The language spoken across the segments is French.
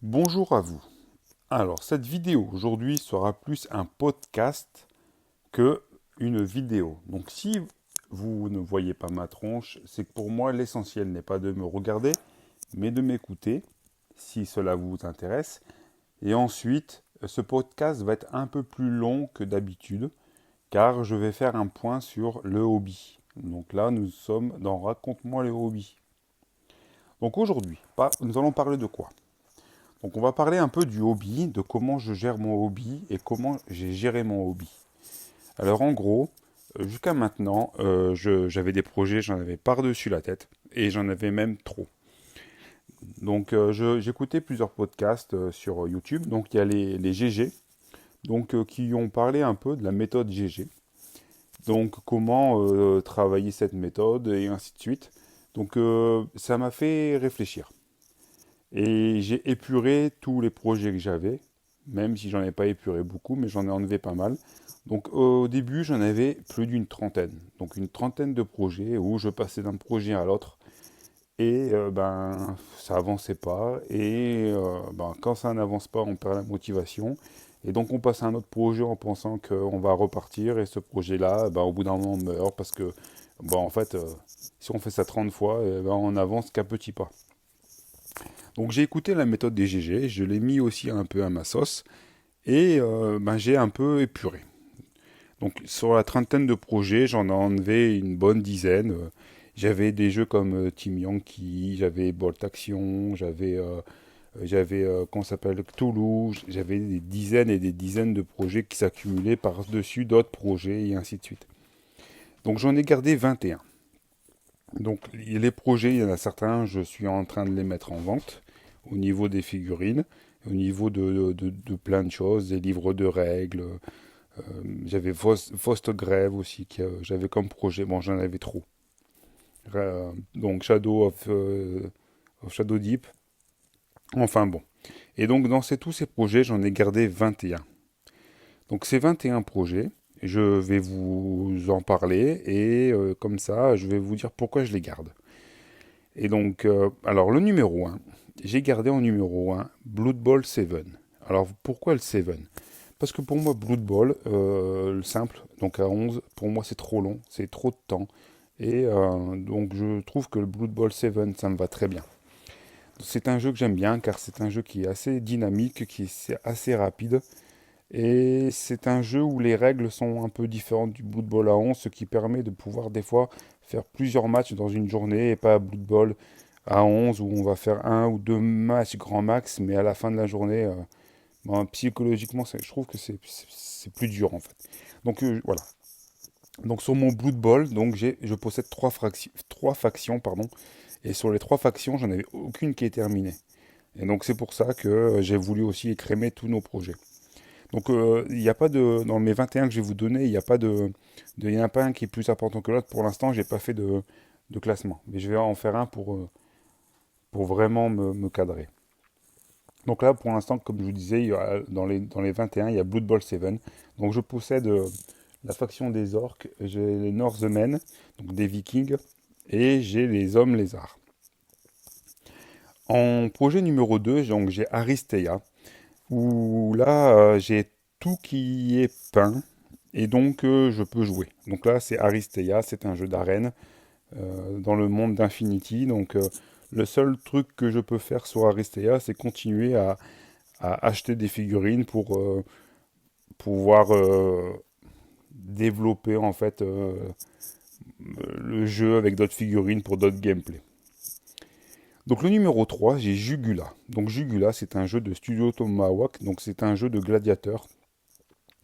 Bonjour à vous. Alors, cette vidéo aujourd'hui sera plus un podcast que une vidéo. Donc, si vous ne voyez pas ma tronche, c'est que pour moi, l'essentiel n'est pas de me regarder, mais de m'écouter, si cela vous intéresse. Et ensuite, ce podcast va être un peu plus long que d'habitude, car je vais faire un point sur le hobby. Donc là, nous sommes dans Raconte-moi le hobby. Donc aujourd'hui, nous allons parler de quoi? Donc on va parler un peu du hobby, de comment je gère mon hobby et comment j'ai géré mon hobby. Alors en gros, jusqu'à maintenant, j'avais des projets, j'en avais par-dessus la tête et j'en avais même trop. Donc j'écoutais plusieurs podcasts sur YouTube. Donc il y a les GG, qui ont parlé un peu de la méthode GG. Donc comment travailler cette méthode et ainsi de suite. Donc ça m'a fait réfléchir. Et j'ai épuré tous les projets que j'avais, même si j'en ai pas épuré beaucoup, mais j'en ai enlevé pas mal. Donc au début, j'en avais plus d'une trentaine. Donc une trentaine de projets où je passais d'un projet à l'autre et ça avançait pas. Et quand ça n'avance pas, on perd la motivation. Et donc on passe à un autre projet en pensant qu'on va repartir et ce projet-là, au bout d'un moment, meurt parce que en fait, si on fait ça 30 fois, on avance qu'à petits pas. Donc j'ai écouté la méthode des GG, je l'ai mis aussi un peu à ma sauce et j'ai un peu épuré. Donc sur la trentaine de projets, j'en ai enlevé une bonne dizaine. J'avais des jeux comme Team Yankee, j'avais Bolt Action, comment ça s'appelle, Cthulhu, j'avais des dizaines et des dizaines de projets qui s'accumulaient par-dessus d'autres projets et ainsi de suite. Donc j'en ai gardé 21. Donc les projets, il y en a certains, je suis en train de les mettre en vente au niveau des figurines, au niveau de plein de choses, des livres de règles. J'avais Faust Grève aussi que j'avais comme projet. Bon, j'en avais trop. Donc of Shadow Deep. Enfin bon. Et donc dans tous ces projets, j'en ai gardé 21. Donc ces 21 projets, je vais vous en parler et comme ça, je vais vous dire pourquoi je les garde. Et donc, alors le numéro un, j'ai gardé en numéro un Blood Bowl 7. Alors pourquoi le 7? Parce que pour moi, Blood Bowl, le simple, donc à 11, pour moi c'est trop long, c'est trop de temps. Et donc je trouve que le Blood Bowl 7, ça me va très bien. C'est un jeu que j'aime bien car c'est un jeu qui est assez dynamique, qui est assez rapide. Et c'est un jeu où les règles sont un peu différentes du Blood Bowl à 11, ce qui permet de pouvoir des fois faire plusieurs matchs dans une journée et pas Blood Bowl à 11 où on va faire un ou deux matchs grand max, mais à la fin de la journée, psychologiquement, je trouve que c'est plus dur en fait. Donc voilà. Donc sur mon Blood Bowl, je possède trois factions, pardon, et sur les trois factions, j'en avais aucune qui est terminée. Et donc c'est pour ça que j'ai voulu aussi écrémer tous nos projets. Donc il n'y a pas de dans mes 21 que je vais vous donner, il n'y a pas il y en a pas un qui est plus important que l'autre. Pour l'instant, j'ai pas fait de classement, mais je vais en faire un pour vraiment me cadrer. Donc là, pour l'instant, comme je vous disais, dans les 21, il y a Blood Bowl 7. Donc je possède la faction des orques, j'ai les Northmen, donc des vikings, et j'ai les hommes lézards. En projet numéro 2, donc j'ai Aristeia, où là, j'ai tout qui est peint, et donc je peux jouer. Donc là, c'est Aristeia, c'est un jeu d'arène dans le monde d'Infinity. Donc le seul truc que je peux faire sur Aristeia, c'est continuer à acheter des figurines pour pouvoir développer en fait le jeu avec d'autres figurines pour d'autres gameplays. Donc le numéro 3, j'ai Jugula. Donc Jugula, c'est un jeu de Studio Tomahawk, donc c'est un jeu de gladiateur.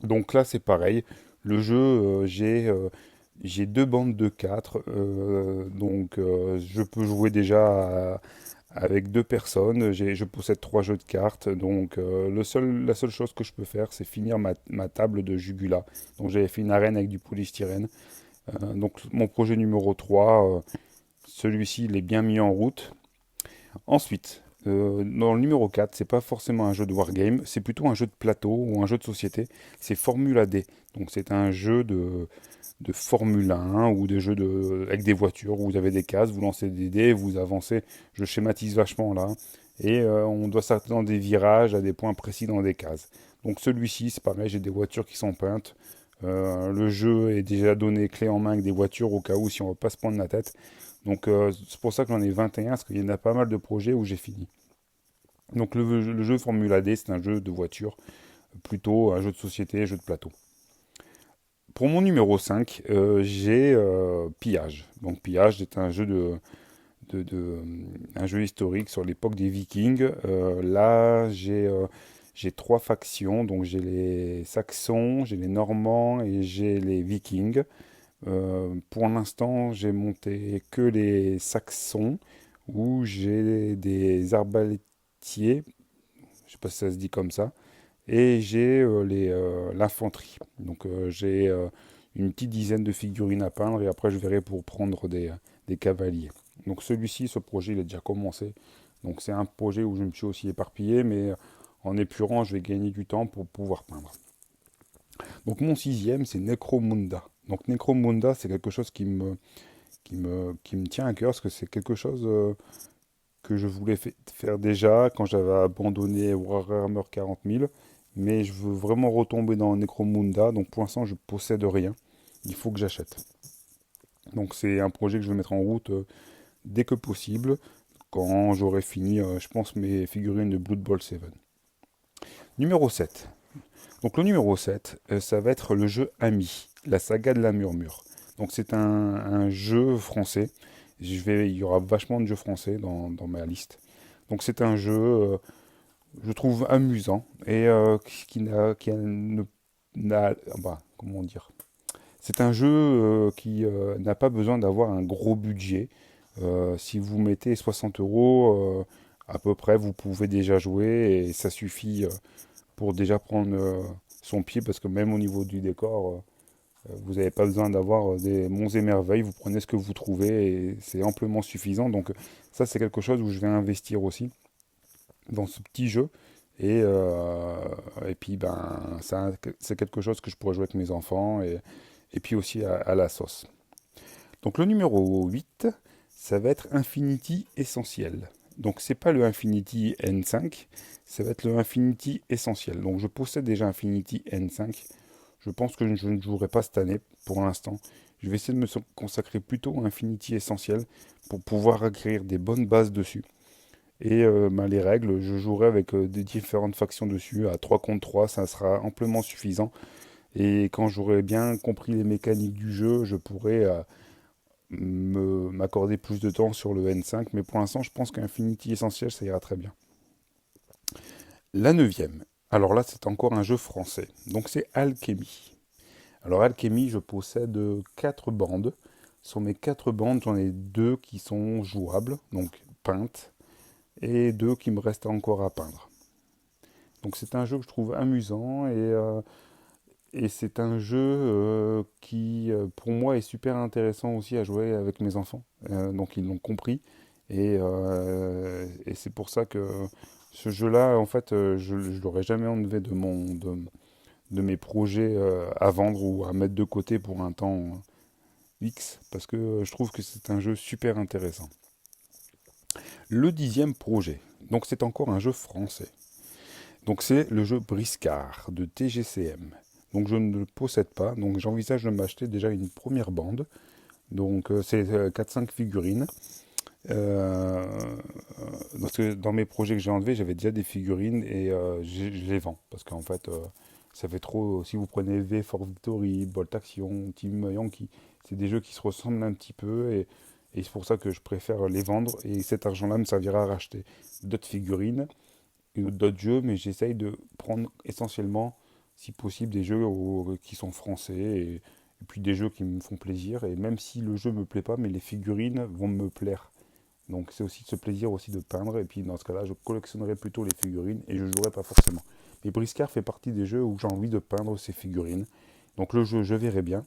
Donc là, c'est pareil. Le jeu, j'ai deux bandes de 4, je peux jouer déjà avec deux personnes. Je possède trois jeux de cartes, donc la seule chose que je peux faire, c'est finir ma table de Jugula. Donc j'avais fait une arène avec du polystyrène. Donc mon projet numéro 3, celui-ci, il est bien mis en route. Ensuite, dans le numéro 4, c'est pas forcément un jeu de wargame, c'est plutôt un jeu de plateau ou un jeu de société. C'est Formula D. Donc c'est un jeu de Formule 1 ou des jeux avec des voitures où vous avez des cases, vous lancez des dés, vous avancez. Je schématise vachement là. et on doit s'arrêter dans des virages à des points précis dans des cases. Donc celui-ci, c'est pareil, j'ai des voitures qui sont peintes. Le jeu est déjà donné clé en main avec des voitures au cas où si on ne veut pas se prendre la tête. Donc c'est pour ça que j'en ai 21, parce qu'il y en a pas mal de projets où j'ai fini. Donc le jeu Formula D, c'est un jeu de voiture, plutôt un jeu de société, un jeu de plateau. Pour mon numéro 5, j'ai Pillage. Donc Pillage est un jeu un jeu historique sur l'époque des Vikings. Là, j'ai trois factions. Donc j'ai les Saxons, j'ai les Normands et j'ai les Vikings. Pour l'instant, j'ai monté que les Saxons, où j'ai des arbalétiers, je sais pas si ça se dit comme ça, et j'ai l'infanterie. Donc j'ai une petite dizaine de figurines à peindre, et après je verrai pour prendre des cavaliers. Donc celui-ci, ce projet, il est déjà commencé. Donc c'est un projet où je me suis aussi éparpillé, mais en épurant, je vais gagner du temps pour pouvoir peindre. Donc mon sixième, c'est Necromunda. Donc Necromunda, c'est quelque chose qui me tient à cœur, parce que c'est quelque chose que je voulais faire déjà quand j'avais abandonné Warhammer 40 000. Mais je veux vraiment retomber dans Necromunda. Donc pour l'instant, je possède rien. Il faut que j'achète. Donc c'est un projet que je vais mettre en route dès que possible, quand j'aurai fini, je pense, mes figurines de Blood Bowl 7. Numéro 7. Donc le numéro 7, ça va être le jeu Ami, la saga de la murmure. Donc c'est un jeu français. Il y aura vachement de jeux français dans ma liste. Donc c'est un jeu, je trouve amusant et comment dire. C'est un jeu qui n'a pas besoin d'avoir un gros budget. Si vous mettez 60 euros, à peu près, vous pouvez déjà jouer et ça suffit pour déjà prendre son pied, parce que même au niveau du décor, vous n'avez pas besoin d'avoir des monts et merveilles, vous prenez ce que vous trouvez et c'est amplement suffisant. Donc ça, c'est quelque chose où je vais investir aussi dans ce petit jeu. Et puis c'est quelque chose que je pourrais jouer avec mes enfants, et puis aussi à la sauce. Donc le numéro 8, ça va être Infinity Essentiel. Donc c'est pas le Infinity N5, ça va être le Infinity Essentiel. Donc je possède déjà Infinity N5. Je pense que je ne jouerai pas cette année pour l'instant. Je vais essayer de me consacrer plutôt à Infinity Essentiel pour pouvoir acquérir des bonnes bases dessus. Et les règles, je jouerai avec des différentes factions dessus. À 3 contre 3, ça sera amplement suffisant. Et quand j'aurai bien compris les mécaniques du jeu, je pourrai m'accorder plus de temps sur le N5, mais pour l'instant, je pense qu'Infinity Essentiel, ça ira très bien. La neuvième. Alors là, c'est encore un jeu français. Donc c'est Alchemy. Alors Alchemy, je possède 4 bandes. Sur mes 4 bandes, j'en ai 2 qui sont jouables, donc peintes, et 2 qui me restent encore à peindre. Donc c'est un jeu que je trouve amusant, et c'est un jeu qui, pour moi, est super intéressant aussi à jouer avec mes enfants. Donc ils l'ont compris. Et c'est pour ça que ce jeu-là, en fait, je ne l'aurais jamais enlevé de mes projets à vendre ou à mettre de côté pour un temps X, parce que je trouve que c'est un jeu super intéressant. Le 10e projet, donc c'est encore un jeu français. Donc c'est le jeu Briscard de TGCM. Donc je ne le possède pas, donc j'envisage de m'acheter déjà une première bande. Donc c'est 4-5 figurines. Parce que dans mes projets que j'ai enlevés, j'avais déjà des figurines, et je les vends. Parce qu'en fait, ça fait trop. Si vous prenez V for Victory, Bolt Action, Team Yankee, c'est des jeux qui se ressemblent un petit peu, et c'est pour ça que je préfère les vendre. Et cet argent-là me servira à racheter d'autres figurines et d'autres jeux, mais j'essaye de prendre essentiellement, si possible, des jeux qui sont français, et puis des jeux qui me font plaisir. Et même si le jeu me plaît pas, mais les figurines vont me plaire. Donc c'est aussi ce plaisir aussi de peindre, et puis dans ce cas-là, je collectionnerai plutôt les figurines et je jouerai pas forcément. Mais Briscard fait partie des jeux où j'ai envie de peindre ces figurines. Donc le jeu, je verrai bien,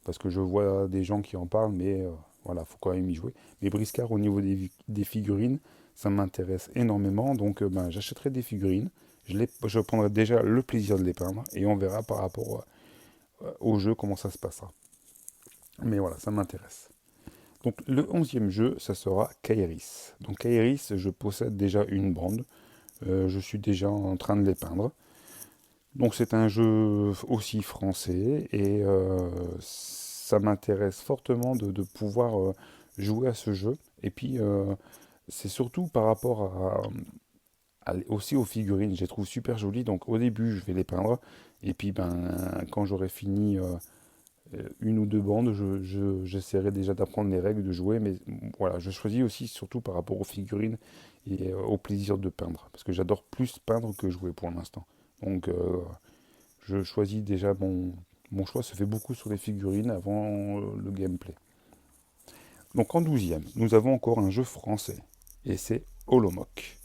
parce que je vois des gens qui en parlent, mais voilà, faut quand même y jouer. Mais Briscard, au niveau des figurines, ça m'intéresse énormément, donc j'achèterai des figurines, je prendrai déjà le plaisir de les peindre, et on verra par rapport au jeu comment ça se passera. Mais voilà, ça m'intéresse. Donc le 11e jeu, ça sera Kairis. Donc Kairis, je possède déjà une bande. Je suis déjà en train de les peindre. Donc c'est un jeu aussi français et ça m'intéresse fortement de pouvoir jouer à ce jeu. Et puis c'est surtout par rapport aussi aux figurines, je les trouve super jolies. Donc au début je vais les peindre et puis ben quand j'aurai fini une ou deux bandes, j'essaierai déjà d'apprendre les règles de jouer. Mais voilà, je choisis aussi surtout par rapport aux figurines et au plaisir de peindre. Parce que j'adore plus peindre que jouer pour l'instant. Donc je choisis déjà mon choix se fait beaucoup sur les figurines avant le gameplay. Donc en 12e, nous avons encore un jeu français. Et c'est Holomoc.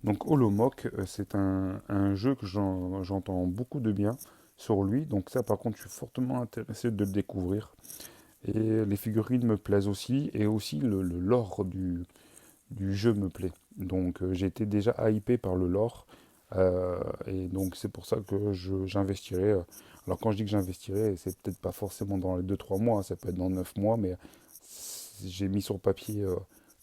Donc Holomoc, c'est un jeu que j'entends beaucoup de bien sur lui. Donc ça par contre, je suis fortement intéressé de le découvrir. Et les figurines me plaisent aussi. Et aussi le lore du jeu me plaît. Donc j'ai été déjà hypé par le lore. Et donc c'est pour ça que j'investirai. Alors quand je dis que j'investirai, c'est peut-être pas forcément dans les 2 3 mois, ça peut être dans 9 mois, mais j'ai mis sur papier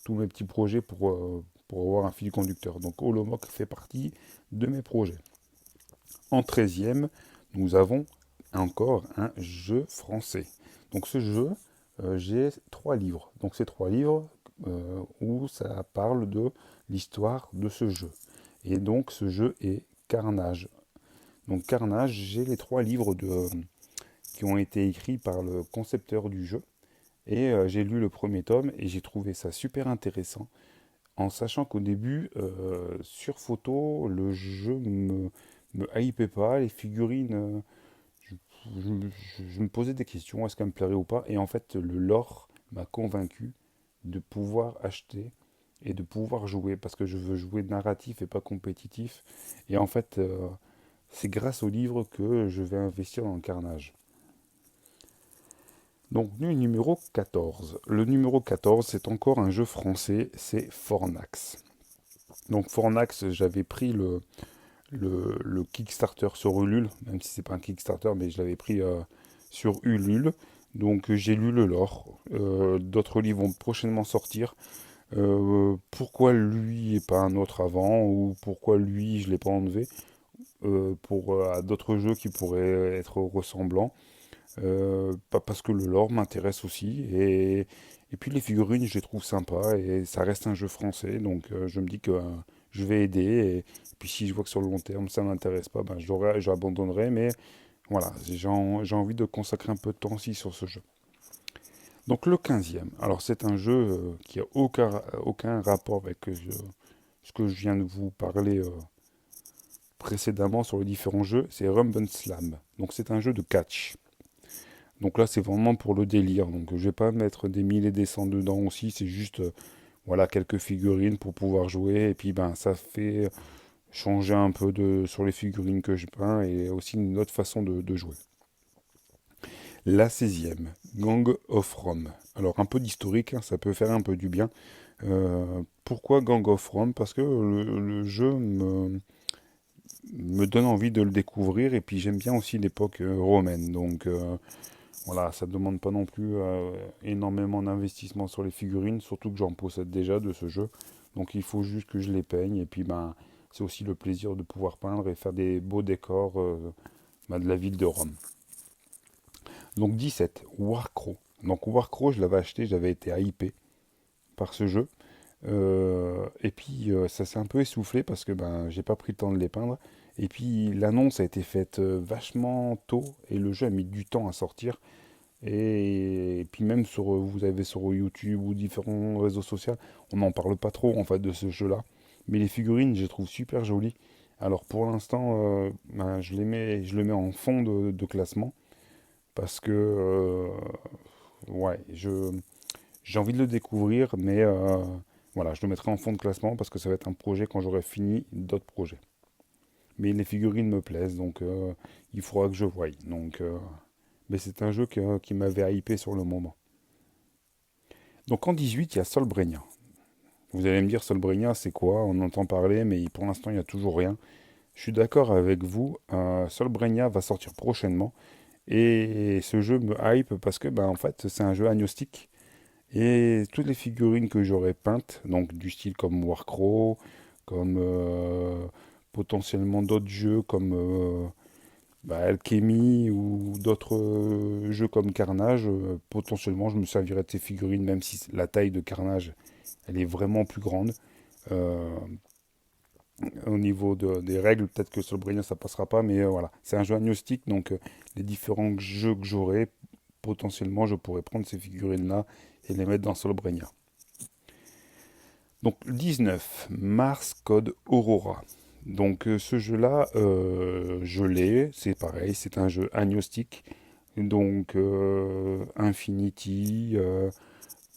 tous mes petits projets pour avoir un fil conducteur. Donc Holomoc fait partie de mes projets. En 13e, nous avons encore un jeu français. Donc ce jeu, j'ai 3 livres. Donc ces 3 livres où ça parle de l'histoire de ce jeu. Et donc ce jeu est Carnage. Donc Carnage, j'ai les 3 livres qui ont été écrits par le concepteur du jeu. Et j'ai lu le premier tome et j'ai trouvé ça super intéressant. En sachant qu'au début, sur photo, le jeu me hypait pas. Les figurines, je, je me posais des questions, est-ce qu'elle me plairait ou pas. Et en fait, le lore m'a convaincu de pouvoir acheter et de pouvoir jouer parce que je veux jouer narratif et pas compétitif. Et en fait, c'est grâce au livre que je vais investir dans le Carnage. Donc, le numéro 14. Le numéro 14, c'est encore un jeu français, c'est Fornax. Donc, Fornax, j'avais pris le Kickstarter sur Ulule, même si c'est pas un Kickstarter, mais je l'avais pris sur Ulule. Donc, j'ai lu le lore. D'autres livres vont prochainement sortir. Pourquoi lui et pas un autre avant, ou pourquoi lui je l'ai pas enlevé pour à d'autres jeux qui pourraient être ressemblants. Pas parce que le lore m'intéresse aussi et puis les figurines je les trouve sympas et ça reste un jeu français donc je me dis que je vais aider et puis si je vois que sur le long terme ça m'intéresse pas, ben j'abandonnerai mais voilà, j'ai envie de consacrer un peu de temps aussi sur ce jeu. Donc le 15e, alors c'est un jeu qui a aucun rapport avec ce que je viens de vous parler précédemment sur les différents jeux, c'est Rumble Slam. Donc c'est un jeu de catch. Donc là c'est vraiment pour le délire. Donc je vais pas mettre des 1000 et des cents dedans aussi, c'est juste voilà quelques figurines pour pouvoir jouer et puis ben ça fait changer un peu sur les figurines que je peins et aussi une autre façon de jouer. La 16e, Gang of Rome. Alors un peu d'historique, hein, ça peut faire un peu du bien. Pourquoi Gang of Rome? Parce que le jeu me donne envie de le découvrir et puis j'aime bien aussi l'époque romaine. Donc voilà, ça ne demande pas non plus énormément d'investissement sur les figurines, surtout que j'en possède déjà de ce jeu. Donc il faut juste que je les peigne et puis ben c'est aussi le plaisir de pouvoir peindre et faire des beaux décors de la ville de Rome. Donc 17, Warcrow. Donc Warcrow, je l'avais acheté, j'avais été hypé par ce jeu. Et puis ça s'est un peu essoufflé parce que ben j'ai pas pris le temps de les peindre. Et puis l'annonce a été faite vachement tôt et le jeu a mis du temps à sortir. Et puis même vous avez sur YouTube ou différents réseaux sociaux, on n'en parle pas trop en fait de ce jeu-là. Mais les figurines, je les trouve super jolies. Alors pour l'instant, ben, je le mets en fond de classement parce que ouais, j'ai envie de le découvrir, mais voilà, je le mettrai en fond de classement parce que ça va être un projet quand j'aurai fini d'autres projets. Mais les figurines me plaisent, donc il faudra que je voie. Donc, mais c'est un jeu qui m'avait hypé sur le moment. Donc en 18, il y a Solbreña. Vous allez me dire, Solbreña, c'est quoi? On entend parler, mais pour l'instant, il n'y a toujours rien. Je suis d'accord avec vous, Solbreña va sortir prochainement. Et ce jeu me hype parce que, ben, en fait, c'est un jeu agnostique. Et toutes les figurines que j'aurais peintes, donc du style comme Warcraft, comme potentiellement d'autres jeux comme Alchemy ou d'autres jeux comme Carnage, potentiellement je me servirais de ces figurines, même si la taille de Carnage, elle est vraiment plus grande. Euh, Au niveau des règles, peut-être que sur le Brilliant ça passera pas, mais voilà. C'est un jeu agnostique, donc les différents jeux que j'aurai, potentiellement je pourrais prendre ces figurines-là et les mettre dans Solbreña. Donc 19, Mars Code Aurora. Donc ce jeu-là, je l'ai, c'est pareil, c'est un jeu agnostique. Donc Infinity,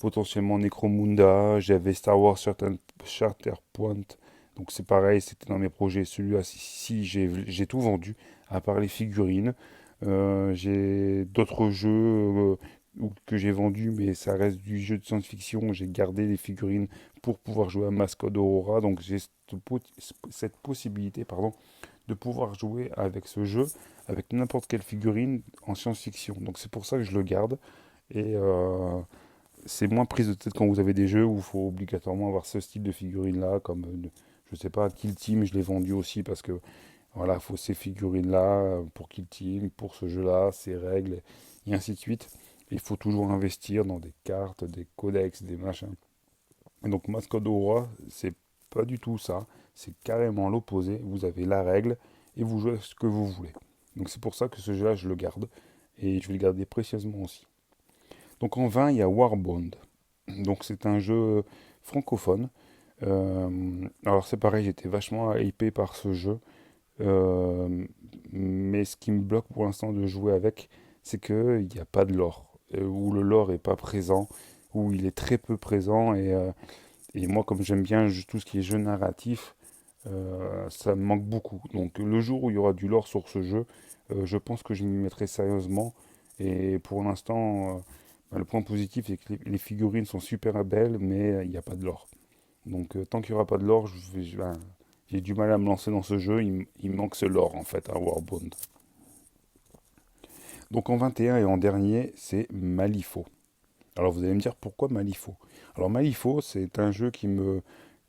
potentiellement Necromunda, j'avais Star Wars Shatterpoint. Donc c'est pareil, c'était dans mes projets. Celui-là, si j'ai tout vendu, à part les figurines. J'ai d'autres jeux que j'ai vendus, mais ça reste du jeu de science-fiction. J'ai gardé les figurines pour pouvoir jouer à Mascot Aurora. Donc j'ai cette possibilité, pardon, de pouvoir jouer avec ce jeu, avec n'importe quelle figurine en science-fiction. Donc c'est pour ça que je le garde. Et c'est moins prise de tête quand vous avez des jeux où il faut obligatoirement avoir ce style de figurine-là, comme, je sais pas, Kill Team, je l'ai vendu aussi parce que voilà, il faut ces figurines-là pour Kill Team, pour ce jeu-là, ces règles, et ainsi de suite. Il faut toujours investir dans des cartes, des codex, des machins. Et donc Mascot Aurora, c'est pas du tout ça. C'est carrément l'opposé. Vous avez la règle et vous jouez ce que vous voulez. Donc c'est pour ça que ce jeu-là, je le garde. Et je vais le garder précieusement aussi. Donc en 20, il y a Warbound. Donc c'est un jeu francophone. Alors c'est pareil, j'étais vachement hypé par ce jeu. Mais ce qui me bloque pour l'instant de jouer avec, c'est qu'il n'y a pas de lore. Où le lore est pas présent, où il est très peu présent. Et moi, comme j'aime bien tout ce qui est jeu narratif, ça me manque beaucoup. Donc le jour où il y aura du lore sur ce jeu, je pense que je m'y mettrai sérieusement. Et pour l'instant, le point positif, c'est que les figurines sont super belles, mais il n'y a pas de lore. Donc tant qu'il n'y aura pas de lore, j'ai du mal à me lancer dans ce jeu. Il me manque ce lore en fait à Warbound. Donc en 21 et en dernier, c'est Malifaux. Alors vous allez me dire pourquoi Malifaux. Alors Malifaux, c'est un jeu qui me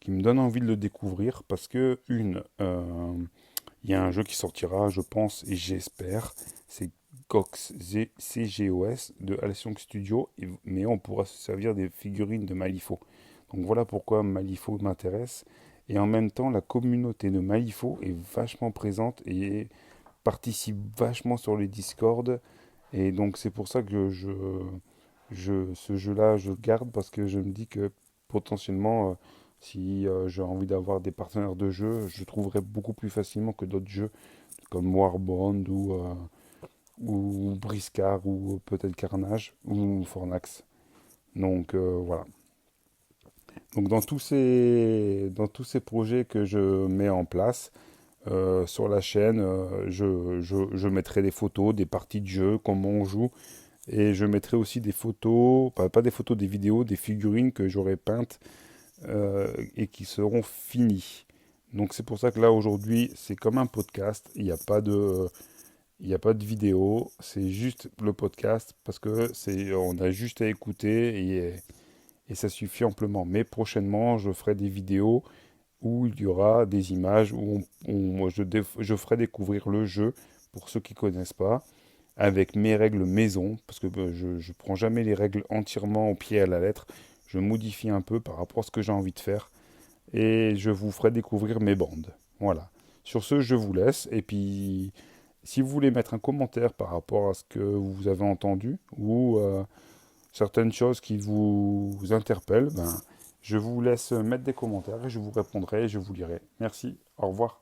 donne envie de le découvrir parce que, il y a un jeu qui sortira, je pense et j'espère, c'est Cox, CGOS de Alcyon Studio, mais on pourra se servir des figurines de Malifaux. Donc voilà pourquoi Malifaux m'intéresse. Et en même temps, la communauté de Malifaux est vachement présente et participe vachement sur les Discord. Et donc c'est pour ça que ce jeu-là, je le garde parce que je me dis que potentiellement, si j'ai envie d'avoir des partenaires de jeu, je trouverai beaucoup plus facilement que d'autres jeux comme Warband ou Briscard ou peut-être Carnage ou Fornax. Donc voilà. Donc dans tous ces projets que je mets en place sur la chaîne, je mettrai des photos, des parties de jeu, comment on joue. Et je mettrai aussi des photos, pas des photos, des vidéos, des figurines que j'aurai peintes et qui seront finies. Donc c'est pour ça que là aujourd'hui c'est comme un podcast, il n'y a pas de vidéo, c'est juste le podcast parce que on a juste à écouter et ça suffit amplement. Mais prochainement je ferai des vidéos où il y aura des images où je ferai découvrir le jeu pour ceux qui ne connaissent pas avec mes règles maison, parce que je ne prends jamais les règles entièrement au pied à la lettre, je modifie un peu par rapport à ce que j'ai envie de faire, et je vous ferai découvrir mes bandes. Voilà. Sur ce, je vous laisse, et puis si vous voulez mettre un commentaire par rapport à ce que vous avez entendu, ou certaines choses qui vous interpellent, ben, je vous laisse mettre des commentaires, et je vous répondrai, et je vous lirai. Merci, au revoir.